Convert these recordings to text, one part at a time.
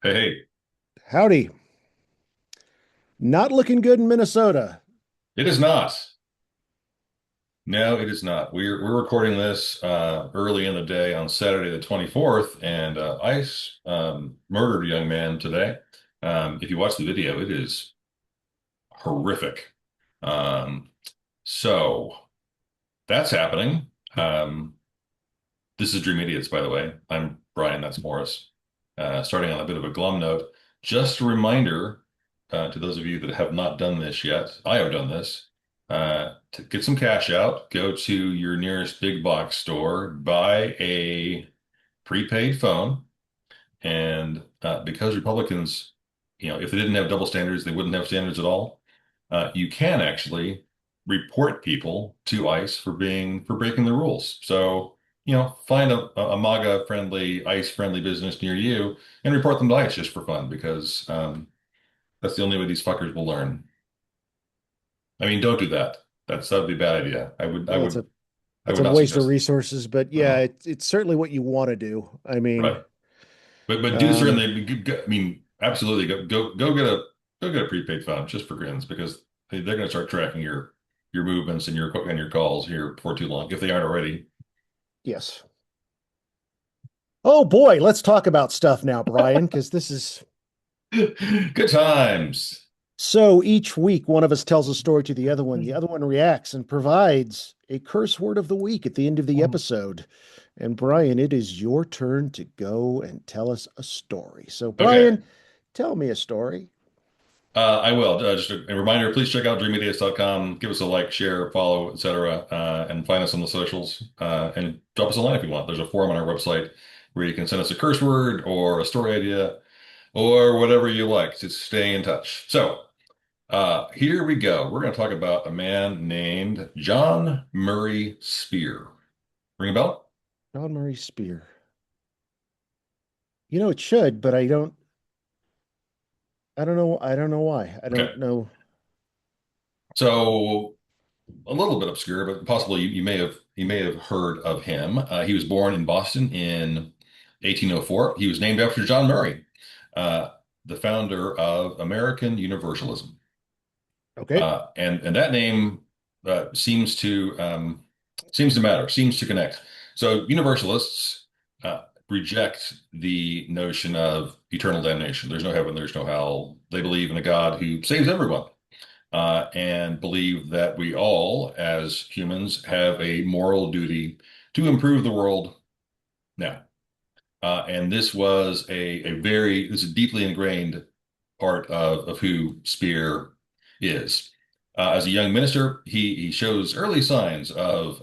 Hey, hey, Howdy. Not looking good in Minnesota. it is not. No, it is not. We're recording this early in the day on Saturday the 24th, and ICE murdered a young man today. If you watch the video, it is horrific. Um, so that's happening. Um, this is Dream Idiots, by the way. I'm Bryan, that's Morris. Starting on a bit of a glum note, just a reminder to those of you that have not done this yet, I have done this. To get some cash out, go to your nearest big box store, buy a prepaid phone, and because Republicans, if they didn't have double standards, they wouldn't have standards at all. You can actually report people to ICE for breaking the rules. So, find a MAGA friendly, ICE friendly business near you and report them to ICE just for fun because that's the only way these fuckers will learn. I mean, don't do that. That would be a bad idea. Well, I it's would a not waste of suggest. resources, but yeah, Uh, it's certainly what you want to do. I mean, right. But do um, certainly. I mean, absolutely. Go get a prepaid phone just for grins because they're going to start tracking your movements and your calls here before too long if they aren't already. yes. Oh boy, let's talk about stuff now, Brian, because this is Good times. so each week one of us tells a story to the other one reacts and provides a curse word of the week at the end of the episode. And Brian, it is your turn to go and tell us a story. So, Okay. Brian, tell me a story. I will. Just a reminder, please check out dreamideas.com. Give us a like, share, follow, etc. And find us on the socials. And drop us a line if you want. There's a forum on our website where you can send us a curse word or a story idea or whatever you like to stay in touch. So, here we go. We're going to talk about a man named John Murray Spear. Ring a bell? John Murray Spear. You know, it should, but I don't know why. I Okay. don't know. So a little bit obscure, but possibly you may have heard of him. He was born in Boston in 1804. He was named after John Murray, uh, the founder of American Universalism. Okay. And that name seems to matter, seems to connect. So Universalists reject the notion of eternal damnation. There's no heaven, there's no hell. They believe in a God who saves everyone, and believe that we all, as humans, have a moral duty to improve the world now. And this is a deeply ingrained part of who Spear is. As a young minister, he shows early signs of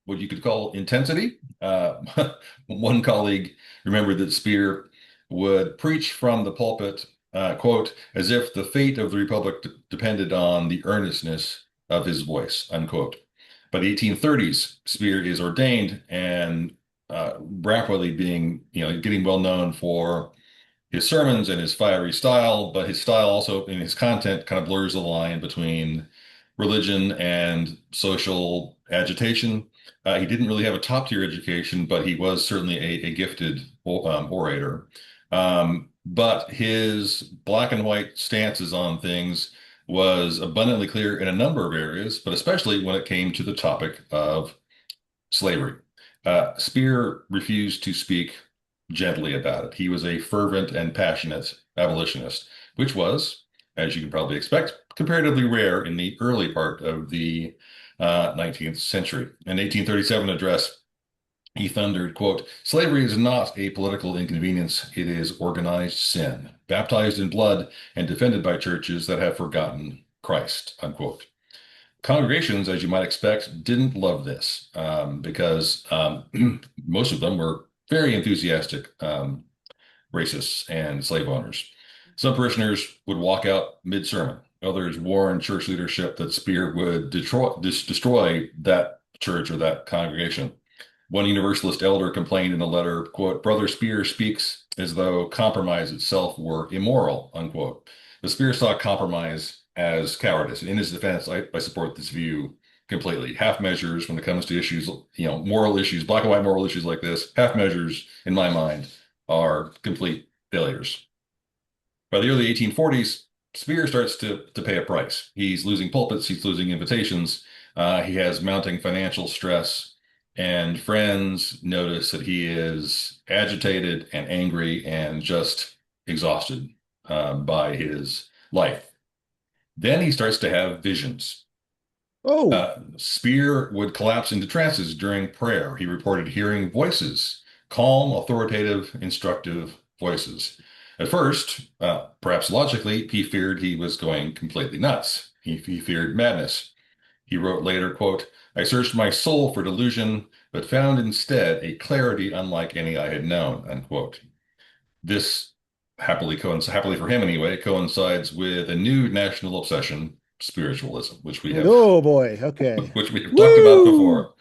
what you could call intensity. One colleague remembered that Spear would preach from the pulpit, quote, as if the fate of the republic depended on the earnestness of his voice, unquote. By the 1830s, Spear is ordained and rapidly getting well known for his sermons and his fiery style, but his style also in his content kind of blurs the line between religion and social agitation. He didn't really have a top tier education, but he was certainly a gifted orator. But his black and white stances on things was abundantly clear in a number of areas, but especially when it came to the topic of slavery. Spear refused to speak gently about it. He was a fervent and passionate abolitionist, which was, as you can probably expect, comparatively rare in the early part of the 19th century. In 1837 address, he thundered, quote, slavery is not a political inconvenience. It is organized sin, baptized in blood and defended by churches that have forgotten Christ, unquote. Congregations, as you might expect, didn't love this because most of them were very enthusiastic racists and slave owners. Some parishioners would walk out mid-sermon. Others warned church leadership that Spear would destroy that church or that congregation. One Universalist elder complained in a letter, quote, Brother Spear speaks as though compromise itself were immoral, unquote. The Spear saw compromise as cowardice. And in his defense, I support this view completely. Half measures when it comes to issues, moral issues, black and white moral issues like this, half measures, in my mind, are complete failures. By the early 1840s, Spear starts to pay a price. He's losing pulpits, he's losing invitations, he has mounting financial stress, and friends notice that he is agitated and angry and just exhausted by his life. Then he starts to have visions. Oh, Spear would collapse into trances during prayer. He reported hearing voices, calm, authoritative, instructive voices. At first, perhaps logically, he feared he was going completely nuts. He feared madness. He wrote later, quote, I searched my soul for delusion, but found instead a clarity unlike any I had known, unquote. This happily for him anyway, coincides with a new national obsession, spiritualism, oh boy. Okay. which we have talked about Woo! before.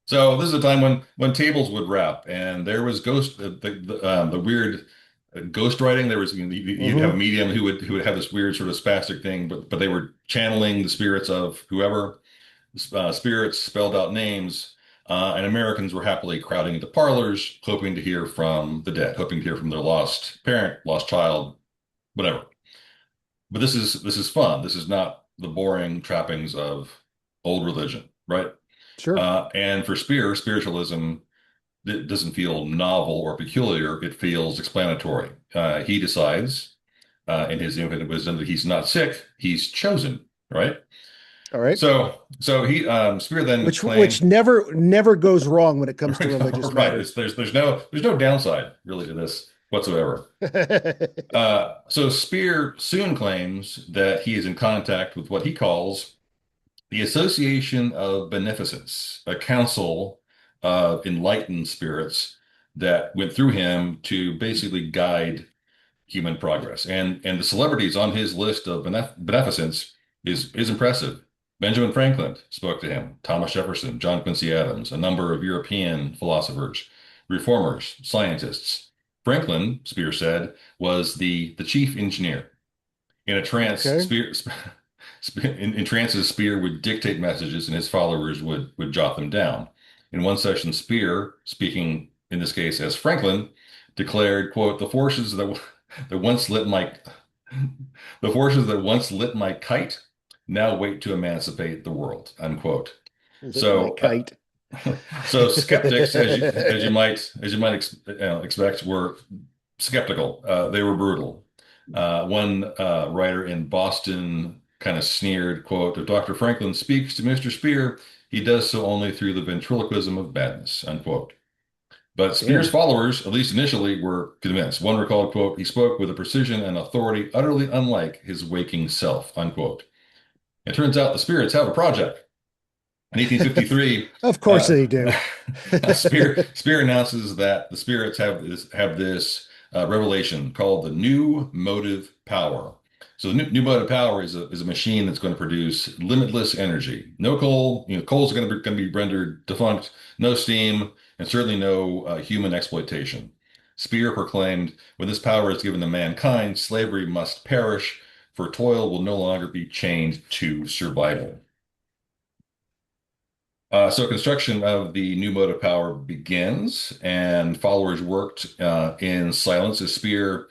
So this is a time when tables would rap, and there was the weird ghost writing. There was you'd have a Hmm. medium who would have this weird sort of spastic thing, but they were channeling the spirits of whoever. Spirits spelled out names, and Americans were happily crowding into parlors, hoping to hear from the dead, hoping to hear from their lost parent, lost child, whatever. But this is fun. This is not the boring trappings of old religion, right? Sure. And for spiritualism, it doesn't feel novel or peculiar. It feels explanatory. He decides, in his infinite wisdom, that he's not sick. He's chosen, right? All right. So Spear then Which claimed, never goes wrong when it comes to religious right? matters. There's no downside really to this whatsoever. So Spear soon claims that he is in contact with what he calls the Association of Beneficence, a council of enlightened spirits that went through him to basically guide human progress. And the celebrities on his list of beneficence is impressive. Benjamin Franklin spoke to him, Thomas Jefferson, John Quincy Adams, a number of European philosophers, reformers, scientists. Franklin, Spear said, was the chief engineer. In a trance, Okay. in trances, Spear would dictate messages and his followers would jot them down. In one session, Spear, speaking in this case as Franklin, declared, quote, that once lit my the forces that once lit my kite now wait to emancipate the world, unquote. Lit my So kite. so skeptics, as you might expect, were skeptical. They were brutal. One writer in Boston kind of sneered, quote, if Dr. Franklin speaks to Mr. Spear, he does so only through the ventriloquism of madness, unquote. But Spear's Damn. followers, at least initially, were convinced. One recalled, quote, he spoke with a precision and authority utterly unlike his waking self, unquote. It turns out the spirits have a project. In 1853, Of course uh, they do. Spear announces that the spirits have this revelation called the new motive power. So the new motive power is a machine that's going to produce limitless energy. No coal, coals are going to be rendered defunct. No steam, and certainly no human exploitation. Spear proclaimed, when this power is given to mankind, slavery must perish, for toil will no longer be chained to survival. So construction of the new motive power begins, and followers worked in silence as Spear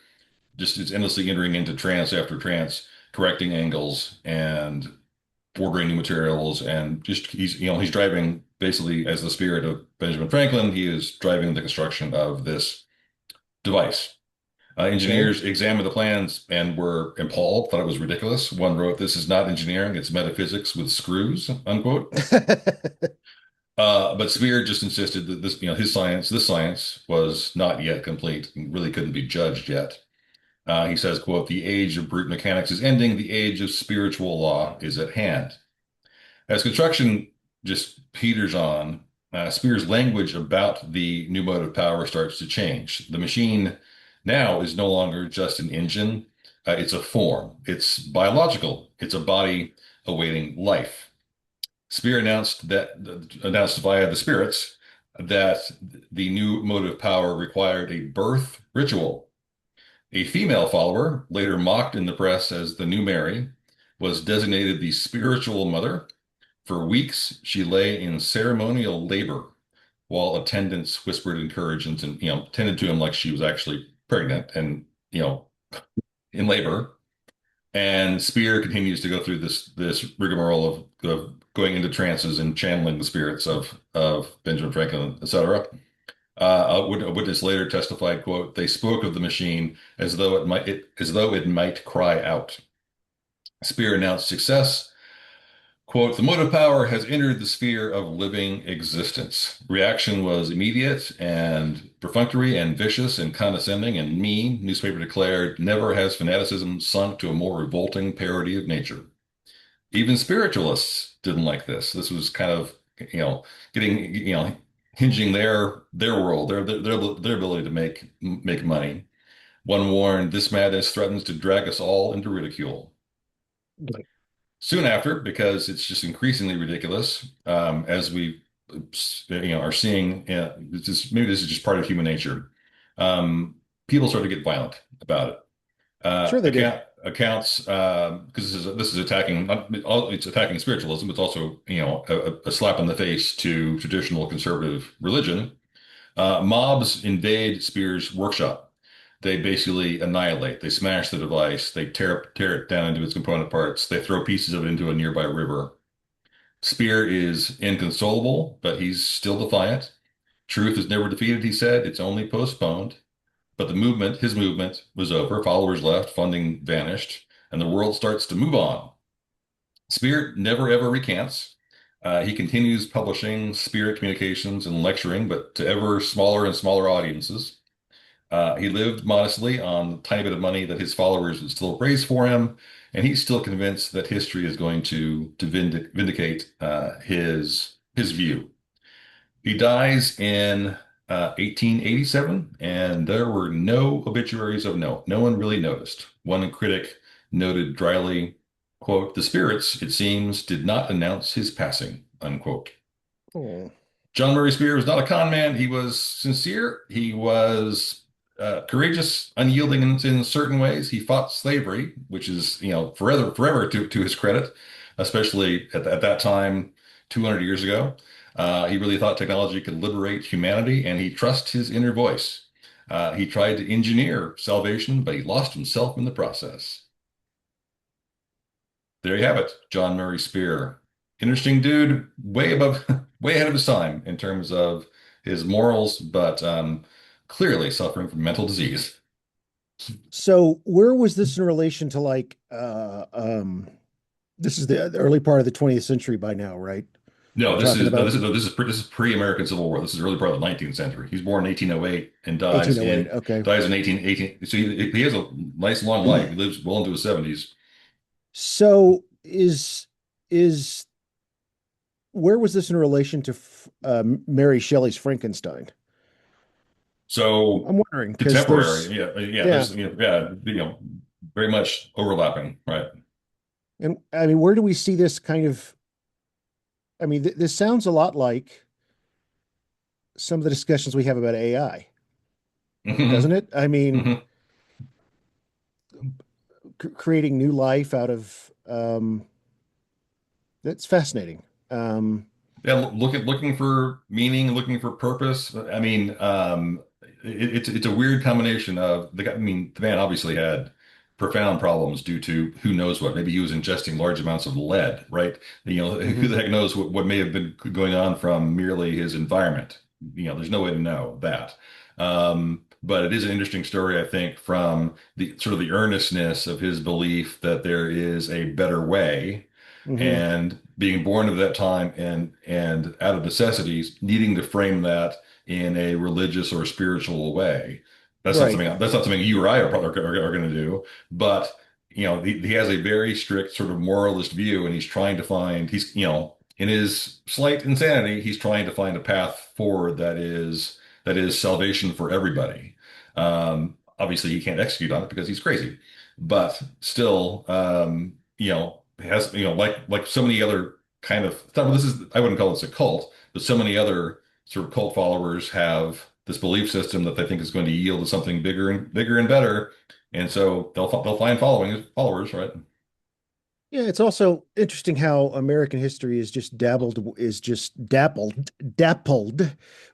just is endlessly entering into trance after trance, correcting angles and ordering new materials, and just he's driving basically as the spirit of Benjamin Franklin. He is driving the construction of this device. Okay. Engineers examined the plans and were appalled, thought it was ridiculous. One wrote, "This is not engineering; it's metaphysics with screws," unquote. But Spear just insisted that this science was not yet complete and really couldn't be judged yet. He says, quote, the age of brute mechanics is ending. The age of spiritual law is at hand. As construction just peters on, Spear's language about the new motive power starts to change. The machine now is no longer just an engine. It's a form. It's biological. It's a body awaiting life. Spear announced via the spirits that the new motive power required a birth ritual. A female follower, later mocked in the press as the new Mary, was designated the spiritual mother. For weeks, she lay in ceremonial labor while attendants whispered encouragement and tended to him like she was actually pregnant. And in labor, and Spear continues to go through this rigmarole of going into trances and channeling the spirits of Benjamin Franklin, etc. A witness later testified, quote, "They spoke of the machine as though it might cry out." Spear announced success. Quote, "The motive power has entered the sphere of living existence." Reaction was immediate and perfunctory and vicious and condescending and mean. Newspaper declared, "Never has fanaticism sunk to a more revolting parody of nature." Even spiritualists didn't like this. This was kind of, getting, hinging their world, their ability to make money. One warned, "This madness threatens to drag us all into ridicule." Soon after, because it's just increasingly ridiculous, as we are seeing, maybe this is just part of human nature. People start to get violent about it. Sure they do. Accounts, because this is attacking, it's attacking spiritualism. It's also, a slap in the face to traditional conservative religion. Mobs invade Spear's workshop. They basically annihilate. They smash the device. They tear it down into its component parts. They throw pieces of it into a nearby river. Spear is inconsolable, but he's still defiant. "Truth is never defeated," he said. "It's only postponed." But his movement was over. Followers left, funding vanished, and the world starts to move on. Spear never ever recants. He continues publishing Spirit Communications and lecturing, but to ever smaller and smaller audiences. He lived modestly on the tiny bit of money that his followers would still raise for him, and he's still convinced that history is going to vindicate his view. He dies in 1887, and there were no obituaries of note. No one really noticed. One critic noted dryly, quote, "The spirits, it seems, did not announce his passing," unquote. Oh. John Murray Spear was not a con man. He was sincere. He was courageous, unyielding in certain ways. He fought slavery, which is, forever to his credit, especially at that time, 200 years ago. He really thought technology could liberate humanity, and he trusted his inner voice. He tried to engineer salvation, but he lost himself in the process. There you have it, John Murray Spear. Interesting dude, way above, way ahead of his time in terms of his morals, but clearly suffering from mental disease. So where was this in relation to this is the early part of the 20th century by now, right? We're No, this talking is no, about this is pre-American Civil War. This is early part of the 19th century. He's born in 1808 and 1808. Okay. dies in 1818. So he has a nice long life. He lives well into his 70s. So is where was this in relation to Mary Shelley's Frankenstein? So I'm wondering because contemporary, there's yeah, yeah, there's very much overlapping, right? and I mean, where do we see this kind of? I mean, this sounds a lot like some of the discussions we have about AI, doesn't Hmm. it? I mean, Hmm. creating new life out of that's fascinating. Yeah, looking for meaning, looking for purpose. I mean, it's a weird combination of the guy. I mean, the man obviously had profound problems due to who knows what. Maybe he was ingesting large amounts of lead, right? Who Mhm. the heck knows what may have been going on from merely his environment. There's no way to know that. But it is an interesting story, I think, from the sort of the earnestness of his belief that there is a better way Mhm. and being born of that time and out of necessities, needing to frame that in a religious or spiritual way. Right. That's not something you or I are going to do. But he has a very strict sort of moralist view, and he's trying to find in his slight insanity, he's trying to find a path forward that is salvation for everybody. Obviously, he can't execute on it because he's crazy, but still, has like so many other kind of this is I wouldn't call this a cult, but so many other sort of cult followers have this belief system that they think is going to yield to something bigger and better, and so they'll find followers, right? Yeah, it's also interesting how American history is just dappled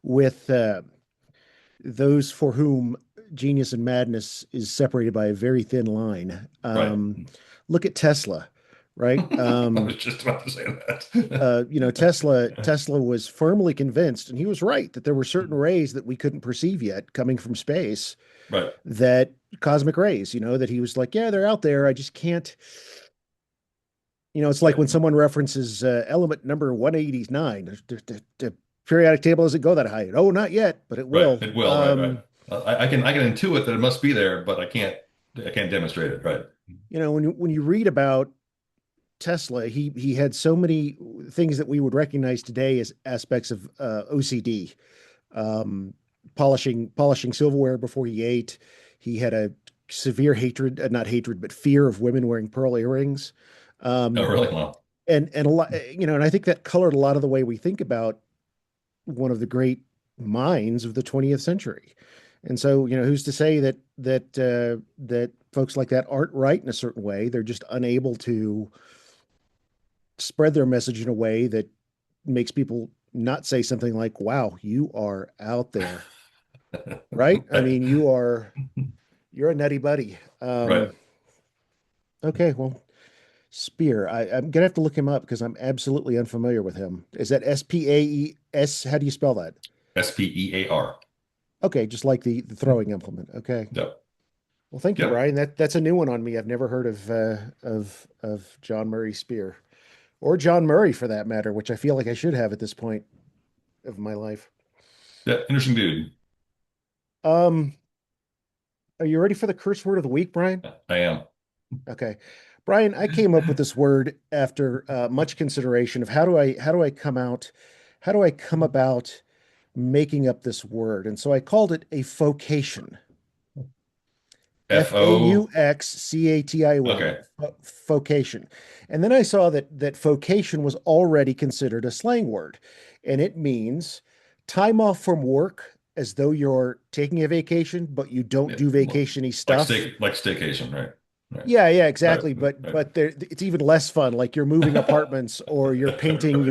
with those for whom genius and madness is separated by a very thin line. Right. Look at Tesla, right? I was just about to say that. Tesla was firmly convinced, and he was right, that there were certain rays that we couldn't perceive yet coming from space, Right. that cosmic rays, that he was like, yeah, they're out there. I just can't, it's like Right. when someone references element number 189. The periodic table doesn't go that high. Oh, not yet, but it Right. will. It will. Right. Right. I can intuit that it must be there, but I can't demonstrate it. Right. When you read about Tesla, he had so many things that we would recognize today as aspects of OCD, um, polishing silverware before he ate. He had a severe hatred, not hatred, but fear of women wearing pearl earrings. Oh, Um, really? Well, and a lot, and I think that colored a lot of the way we think about one of the great minds of the 20th century. And so, who's to say that folks like that aren't right in a certain way? They're just unable to spread their message in a way that makes people not say something like, "Wow, you are out there." Right? I right. mean, you're a nutty buddy. Right. Okay, well, Spear. I'm gonna have to look him up because I'm absolutely unfamiliar with him. Is that SPAES? How do you spell that? SPEAR. Okay, just like the throwing implement. Okay. Yep. Well, thank you, Yep. Bryan. That's a new one on me. I've never heard of John Murray Spear, or John Murray for that matter, which I feel like I should have at this point of my life. Yep. Interesting dude. Um, are you ready for the curse word of the week, Bryan? I am. Okay. Bryan, I came up with this word after much consideration of how do I come about making up this word? And so I called it a focation. FO. Fauxcation, Okay. focation. And then I saw that focation was already considered a slang word, and it means time off from work as though you're taking a vacation, but you don't Yeah. do Well, vacationy stuff. like staycation. Right. Right. Yeah, Right. exactly. But Right. but there, it's even less fun. Like you're moving apartments, or Right. you're painting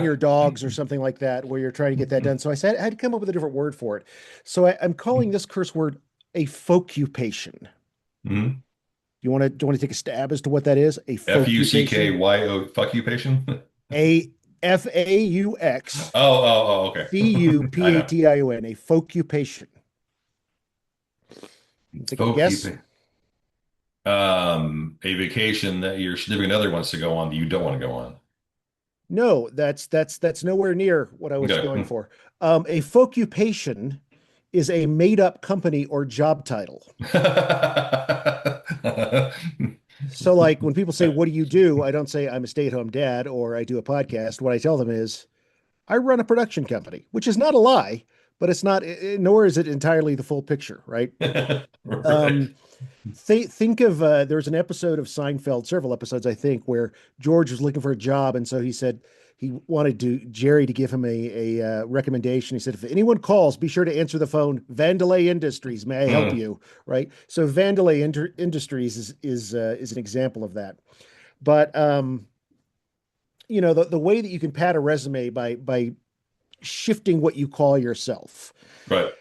your dogs, or something like that, where you're trying to get that done. So I said I had to come up with a different word for it. So I'm calling this curse word a folkupation. Mhm. Do you want to take a stab as to what that is? A folkupation. FUCKYO. Fuck you, patient. A Oh, FAUX oh, oh, okay. I know. CUPATION. A folkupation. Take a Folk you guess. pay. A vacation that your significant other wants to go on that you don't want to go on. No, that's nowhere near what I was going Okay. for. A folkupation is a made up company or job title. So, like when people say, "What do you do?" I don't say I'm a stay at home dad or I do a podcast. What I tell them is, I run a production company, which is not a lie, but it's not, nor is it entirely the full picture, right? Right. Um, think of there's an episode of Seinfeld, several episodes, I think, where George was looking for a job, and so he said he wanted Jerry to give him a recommendation. He said, "If anyone calls, be sure to answer the phone. Vandelay Industries, may I help Hmm. you?" Right. So Vandelay Industries is an example of that. But the way that you can pad a resume by shifting what you call yourself. Right.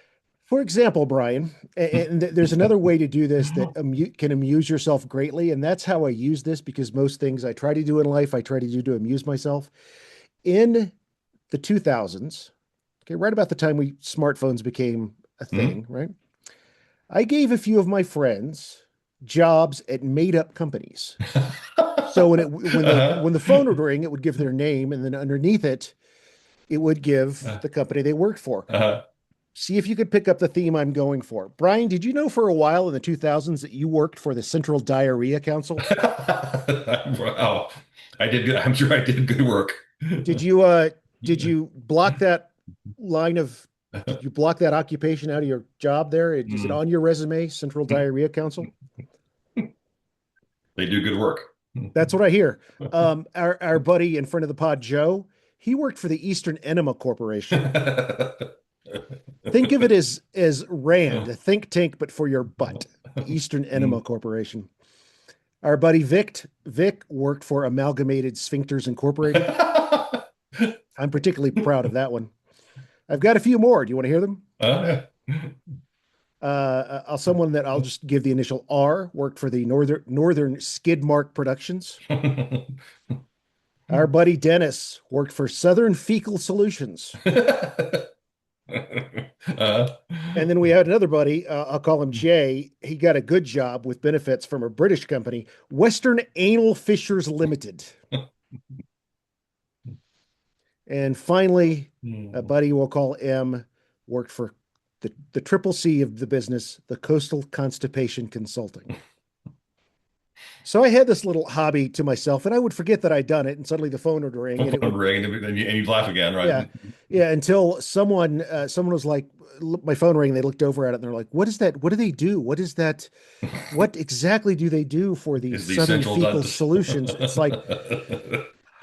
For example, Bryan, and there's another way to do this that can amuse yourself greatly, and that's how I use this because most things I try to do in life, I try to do to amuse myself. In the 2000s, okay, right about the time smartphones became a Hmm. thing, right? I gave a few of my friends jobs at made-up companies. So Uh-huh. when the phone would ring, it would give their name, and then underneath it, it would give the company they worked for. Uh-huh. See if you could pick up the theme I'm going for. Bryan, did you know for a while in the 2000s that you worked for the Central Diarrhea Council? Wow. I did good. I'm sure I did good work. Did you uh did you block that line of did you block that occupation out of your job there? Is it Mm. on your resume, Central Diarrhea Council? They do good work. That's what I hear. Our buddy in front of the pod, Joe, he worked for the Eastern Enema Corporation. Think of it as Rand, a think tank, but for your butt. The Eastern Enema Mm. Corporation. Our buddy Vic worked for Amalgamated Sphincters Incorporated. I'm particularly proud of that one. I've got a few more. Do you want to hear them? Yeah. Someone that I'll just give the initial R, worked for the Northern Skid Mark Productions. Our buddy Dennis worked for Southern Fecal Solutions. uh, And then we had another buddy, I'll call him Jay. He got a good job with benefits from a British company, Western Anal Fishers Limited. And finally, a buddy we'll call M worked for the triple C of the business, the Coastal Constipation Consulting. So I had this little hobby to myself, and I would forget that I'd done it, and suddenly the phone would ring, and it phone would, ring and you'd laugh again, right? yeah, yeah, until someone was like, my phone rang, and they looked over at it, and they're like, "What is that? What do they do? What is that? What exactly do they do for the Is the Southern central Fecal dentist. Solutions?" It's like,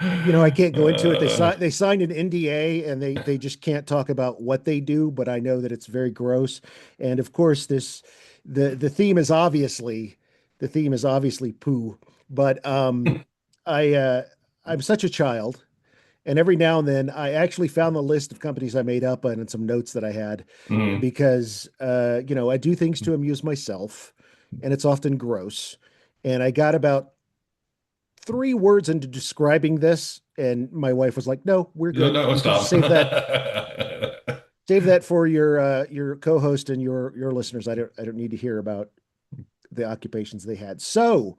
I can't go into it. They signed an NDA, and they just can't talk about what they do, but I know that it's very gross. And of course, the theme is obviously poo. But I I'm such a child, and every now and then I actually found the list of companies I made up and some notes that I had, Mhm. because I do things to amuse myself, and it's often gross. And I got about 3 words into describing this, and my wife was like, "No, we're No, good. no, You can stop. save that for your co-host and your listeners. I don't need to hear about the occupations they had." So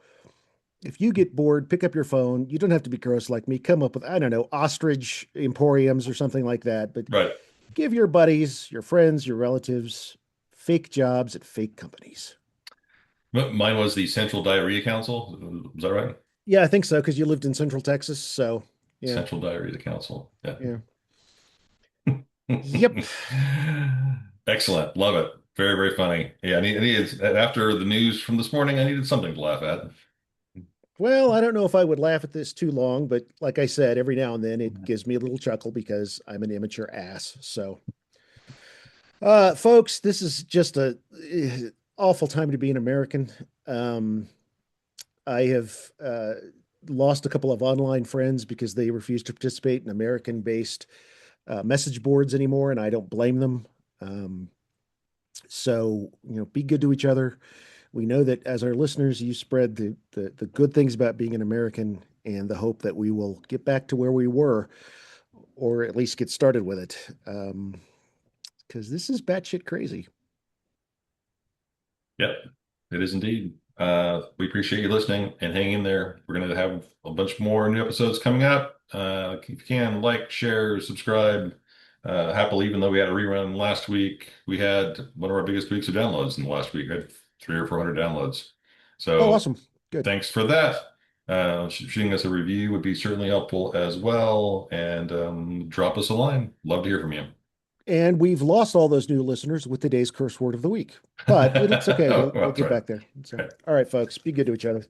if you get bored, pick up your phone. You don't have to be gross like me. Come up with, I don't know, ostrich emporiums or something like that. But Right. give your buddies, your friends, your relatives fake jobs at fake companies. Mine was the Central Diarrhea Council. Is that right? Yeah, I think so, because you lived in Central Texas. So yeah, Central Diarrhea Council. Yeah. yeah. Yep. Excellent. Love it. Very, very funny. Yeah, I needed after the news from this morning, I needed something to laugh at. Well, I don't know if I would laugh at this too long, but like I said, every now and then it gives me a little chuckle because I'm an immature ass. So, folks, this is just a awful time to be an American. Um, I have lost a couple of online friends because they refuse to participate in American-based message boards anymore, and I don't blame them. Um, so, be good to each other. We know that as our listeners, you spread the good things about being an American and the hope that we will get back to where we were, or at least get started with it. Because this is batshit crazy. Yep, it is indeed. We appreciate you listening and hanging in there. We're going to have a bunch more new episodes coming up. If you can, like, share, subscribe. Happily, even though we had a rerun last week, we had one of our biggest weeks of downloads in the last week. We had 300 or 400 downloads. Oh, So awesome. Good. thanks for that. Shooting us a review would be certainly helpful as well. And drop us a line. Love to hear from you. And we've lost all those new listeners with today's curse word of the week, but it's okay. Oh, We'll well, that's get right. back there. So, Okay. all right, folks, be good to each other.